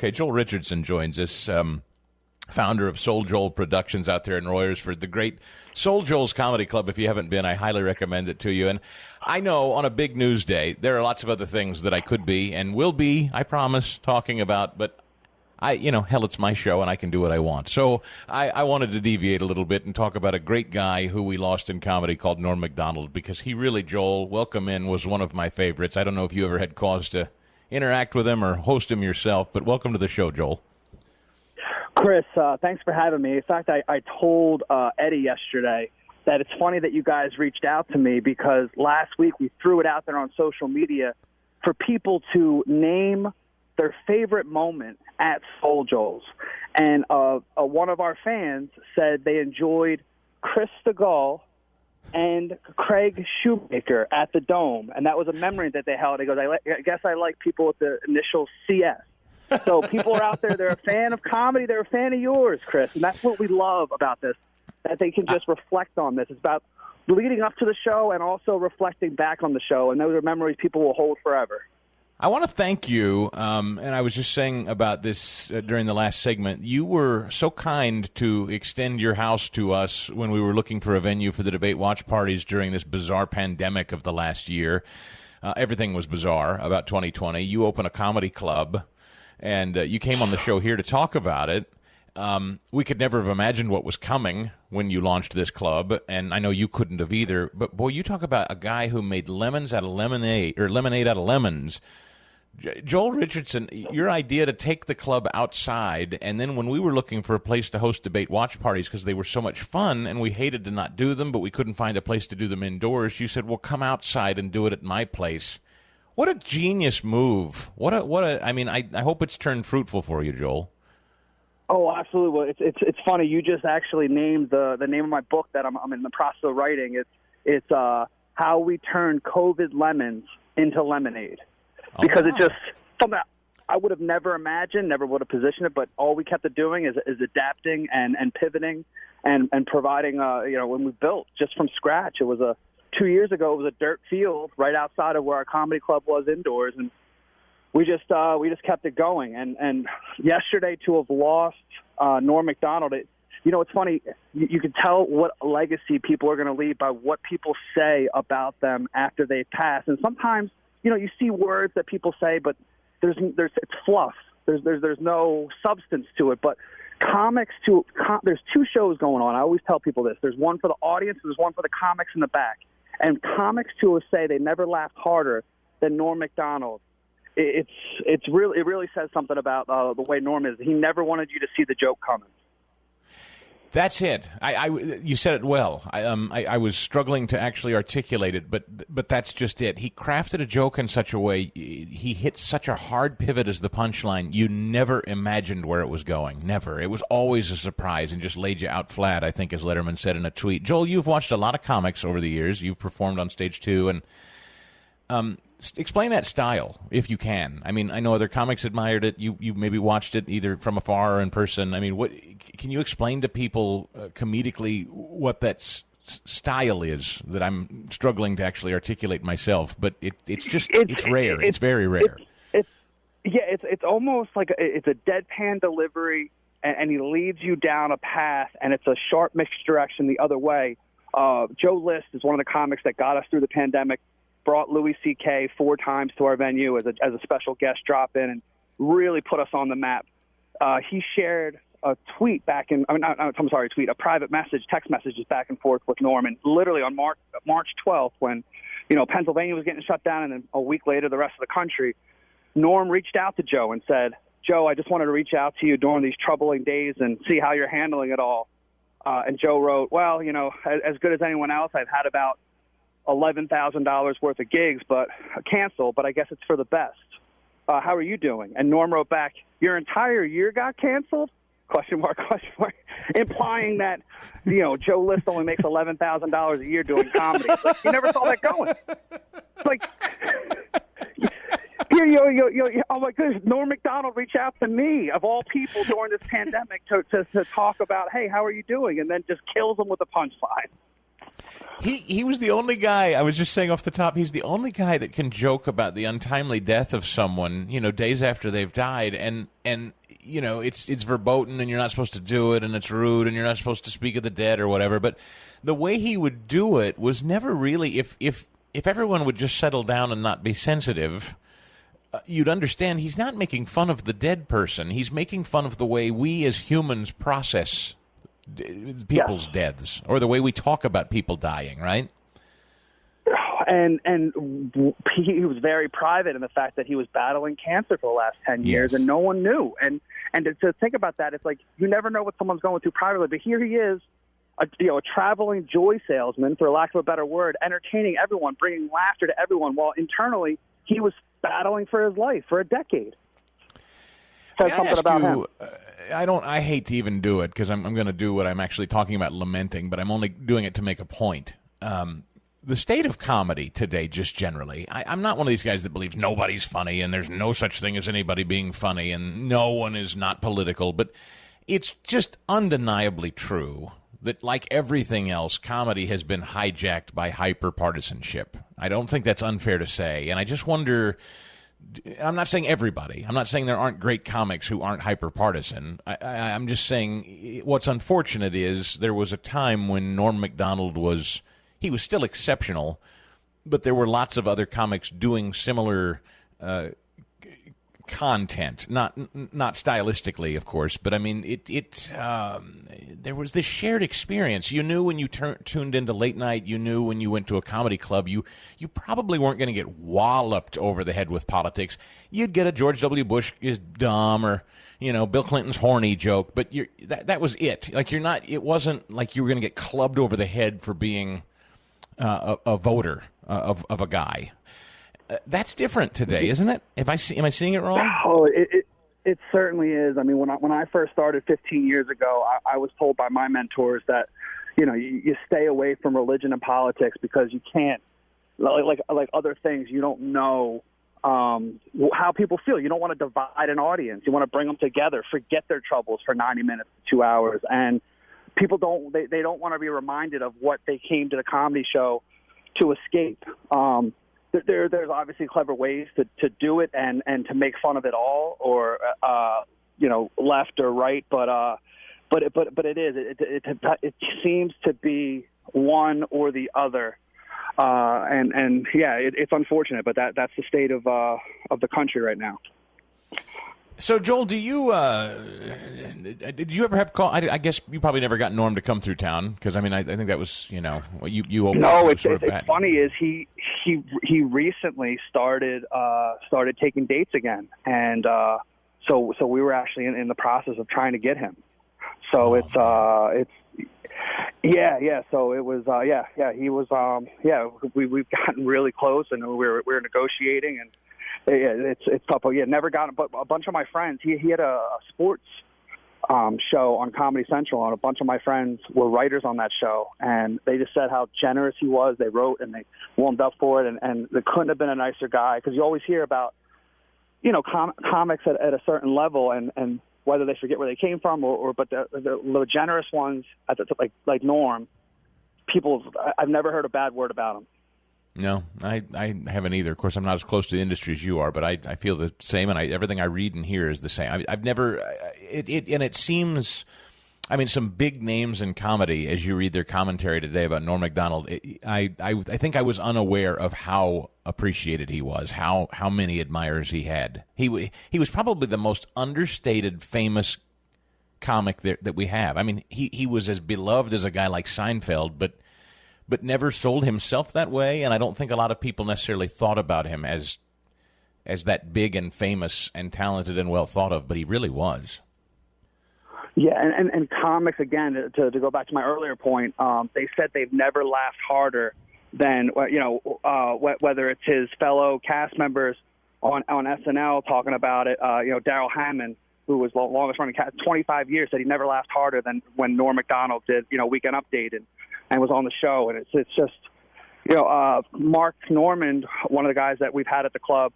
Okay, Joel Richardson joins us, founder of SoulJoel Productions out there in Royersford, the great SoulJoel's Comedy Club. If you haven't been, I highly recommend it to you. And I know on a big news day, there are lots of other things that I could be and will be, I promise, talking about, but hell, it's my show and I can do what I want. So I wanted to deviate a little bit and talk about a great guy who we lost in comedy called Norm MacDonald, because he really, Joel, welcome in, was one of my favorites. I don't know if you ever had cause to interact with him or host him yourself, but welcome to the show, Joel. Chris, thanks for having me. In fact, I told Eddie yesterday that it's funny that you guys reached out to me, because last week we threw it out there on social media for people to name their favorite moment at SoulJoel's. And one of our fans said they enjoyed Chris Stigall and Craig Shoemaker at the Dome, and that was a memory that they held. He goes, I guess I like people with the initial CS. So people are out there, they're a fan of comedy, they're a fan of yours, Chris, and that's what we love about this, that they can just reflect on this. It's about leading up to the show and also reflecting back on the show, and those are memories people will hold forever. I want to thank you, and I was just saying about this during the last segment. You were so kind to extend your house to us when we were looking for a venue for the debate watch parties during this bizarre pandemic of the last year. Everything was bizarre about 2020. You opened a comedy club, and you came on the show here to talk about it. We could never have imagined what was coming when you launched this club, and I know you couldn't have either. But, boy, you talk about a guy who made lemons out of lemonade, or lemonade out of lemons. Joel Richardson, your idea to take the club outside, and then when we were looking for a place to host debate watch parties because they were so much fun and we hated to not do them, but we couldn't find a place to do them indoors, you said, well, come outside and do it at my place. What a genius move. I hope it's turned fruitful for you, Joel. Oh, absolutely. Well, it's funny. You just actually named the name of my book that I'm in the process of writing. It's How We Turned COVID Lemons into Lemonade. Because it's just something I would have never imagined, never would have positioned it, but all we kept doing is adapting and pivoting and providing, when we built just from scratch. It was 2 years ago, it was a dirt field right outside of where our comedy club was indoors, and we just kept it going. And yesterday, to have lost Norm MacDonald, it's funny. You can tell what legacy people are going to leave by what people say about them after they pass. And sometimes, you see words that people say, but it's fluff. There's no substance to it. But there's two shows going on. I always tell people this. There's one for the audience. There's one for the comics in the back. And comics to say they never laughed harder than Norm MacDonald. It really says something about the way Norm is. He never wanted you to see the joke coming. That's it. You said it well. I was struggling to actually articulate it, but that's just it. He crafted a joke in such a way. He hit such a hard pivot as the punchline. You never imagined where it was going. Never. It was always a surprise and just laid you out flat, I think, as Letterman said in a tweet. Joel, you've watched a lot of comics over the years. You've performed on stage too, and explain that style, if you can. I mean, I know other comics admired it. You maybe watched it either from afar or in person. I mean, can you explain to people comedically what that style is that I'm struggling to actually articulate myself? But it's rare. It's very rare. It's almost like it's a deadpan delivery, and he leads you down a path, and it's a sharp misdirection the other way. Joe List is one of the comics that got us through the pandemic. Brought Louis C.K. 4 times to our venue as a special guest drop-in and really put us on the map. He shared a tweet a private message, text messages back and forth with Norm. And literally on March 12th, when, Pennsylvania was getting shut down and then a week later the rest of the country, Norm reached out to Joe and said, Joe, I just wanted to reach out to you during these troubling days and see how you're handling it all. And Joe wrote, well, as good as anyone else, I've had about $11,000 worth of gigs, but canceled, but I guess it's for the best. How are you doing? And Norm wrote back, your entire year got canceled? Question mark. Implying that, Joe List only makes $11,000 a year doing comedy. It's like, you never saw that going. It's like, oh my goodness, Norm MacDonald reached out to me, of all people, during this pandemic to talk about, hey, how are you doing? And then just kills them with a punchline. He was the only guy, I was just saying off the top, he's the only guy that can joke about the untimely death of someone, days after they've died, and it's verboten, and you're not supposed to do it, and it's rude, and you're not supposed to speak of the dead or whatever, but the way he would do it was never really, if everyone would just settle down and not be sensitive, you'd understand he's not making fun of the dead person. He's making fun of the way we as humans process people's deaths, or the way we talk about people dying, right? And he was very private in the fact that he was battling cancer for the last 10 years, and no one knew. And to think about that, it's like you never know what someone's going through privately. But here he is, a traveling joy salesman, for lack of a better word, entertaining everyone, bringing laughter to everyone, while internally he was battling for his life for a decade. Says something about him. I hate to even do it, because I'm going to do what I'm actually talking about, lamenting, but I'm only doing it to make a point. The state of comedy today, just generally, I'm not one of these guys that believes nobody's funny and there's no such thing as anybody being funny and no one is not political, but it's just undeniably true that, like everything else, comedy has been hijacked by hyper-partisanship. I don't think that's unfair to say, and I just wonder... I'm not saying everybody. I'm not saying there aren't great comics who aren't hyper-partisan. I'm just saying what's unfortunate is there was a time when Norm MacDonald was still exceptional, but there were lots of other comics doing similar content, not stylistically, of course, but I mean, there was this shared experience. You knew when you tuned into late night, you knew when you went to a comedy club, you probably weren't going to get walloped over the head with politics. You'd get a George W. Bush is dumb, or Bill Clinton's horny joke, but that was it. Like it wasn't like you were going to get clubbed over the head for being a voter of a guy. That's different today, isn't it? Am I seeing it wrong? Oh, it certainly is. I mean, when I first started 15 years ago, I was told by my mentors that, you stay away from religion and politics because you can't, like other things, you don't know how people feel. You don't want to divide an audience. You want to bring them together, forget their troubles for 90 minutes, 2 hours. And people don't want to be reminded of what they came to the comedy show to escape. There's obviously clever ways to do it and to make fun of it all, or left or right, but it seems to be one or the other, and it's unfortunate, but that's the state of the country right now. So, Joel, did you ever have call? I guess you probably never got Norm to come through town, because I mean, I think that was you opened. No, it's funny is he recently started taking dates again, and so we were actually in the process of trying to get him. So it's So it was he was we've gotten really close, and we're negotiating, and it's tough. Never got him, but a bunch of my friends. He had a sports show on Comedy Central, and a bunch of my friends were writers on that show, and they just said how generous he was. They wrote and they warmed up for it, and there couldn't have been a nicer guy, because you always hear about comics at a certain level, and whether they forget where they came from, but the generous ones, like Norm, I've never heard a bad word about him. No, I haven't either. Of course, I'm not as close to the industry as you are, but I feel the same, and everything I read and hear is the same. I've never and it seems, I mean, some big names in comedy, as you read their commentary today about Norm MacDonald, I think I was unaware of how appreciated he was, how many admirers he had. He was probably the most understated, famous comic that we have. I mean, he was as beloved as a guy like Seinfeld, but never sold himself that way, and I don't think a lot of people necessarily thought about him as that big and famous and talented and well thought of, but he really was. Yeah, and comics, again, to go back to my earlier point, they said they've never laughed harder than, whether it's his fellow cast members on SNL talking about it, Daryl Hammond, who was the longest running cast, 25 years, said he never laughed harder than when Norm MacDonald did, Weekend Update, and was on the show. And it's just, Mark Normand, one of the guys that we've had at the club,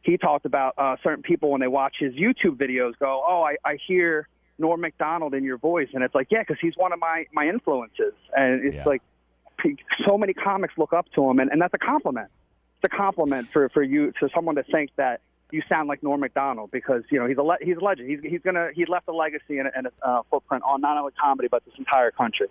he talked about certain people when they watch his YouTube videos go, oh, I hear Norm MacDonald in your voice. And it's like, yeah, because he's one of my influences. And it's like, so many comics look up to him, and that's a compliment. It's a compliment for you, for someone to think that you sound like Norm MacDonald, because he's a legend. He left a legacy and a footprint on not only comedy but this entire country.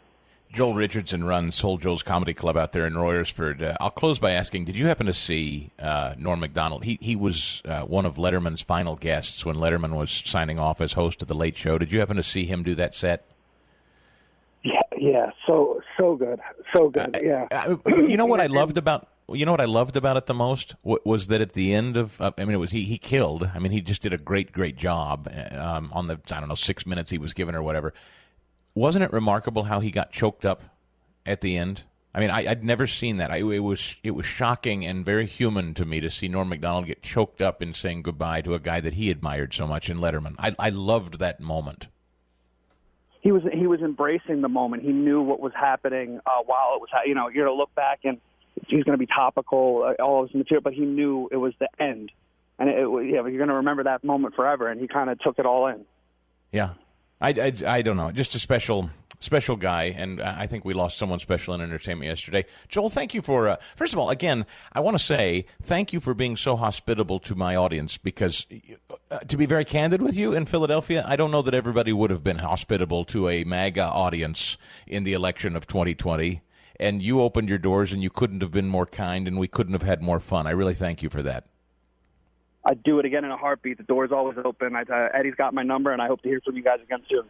Joel Richardson runs SoulJoel's Comedy Club out there in Royersford. I'll close by asking, did you happen to see Norm MacDonald? He was one of Letterman's final guests when Letterman was signing off as host of The Late Show. Did you happen to see him do that set? Yeah, so good, yeah. You know what I loved about it the most was that at the end of, he killed. I mean, he just did a great job on the 6 minutes he was given or whatever. Wasn't it remarkable how he got choked up at the end? I mean, I'd never seen that. It was shocking and very human to me to see Norm MacDonald get choked up in saying goodbye to a guy that he admired so much in Letterman. I loved that moment. He was embracing the moment. He knew what was happening while it was. You're going to look back and he's going to be topical, all of his material, but he knew it was the end, and you're going to remember that moment forever. And he kind of took it all in. Yeah. I don't know. Just a special guy, and I think we lost someone special in entertainment yesterday. Joel, thank you for, first of all, again, I want to say thank you for being so hospitable to my audience, because to be very candid with you, in Philadelphia, I don't know that everybody would have been hospitable to a MAGA audience in the election of 2020, and you opened your doors, and you couldn't have been more kind, and we couldn't have had more fun. I really thank you for that. I'd do it again in a heartbeat. The door's always open. Eddie's got my number, and I hope to hear from you guys again soon.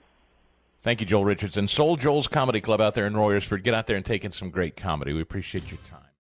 Thank you, Joel Richardson. SoulJoel's Comedy Club out there in Royersford. Get out there and take in some great comedy. We appreciate your time.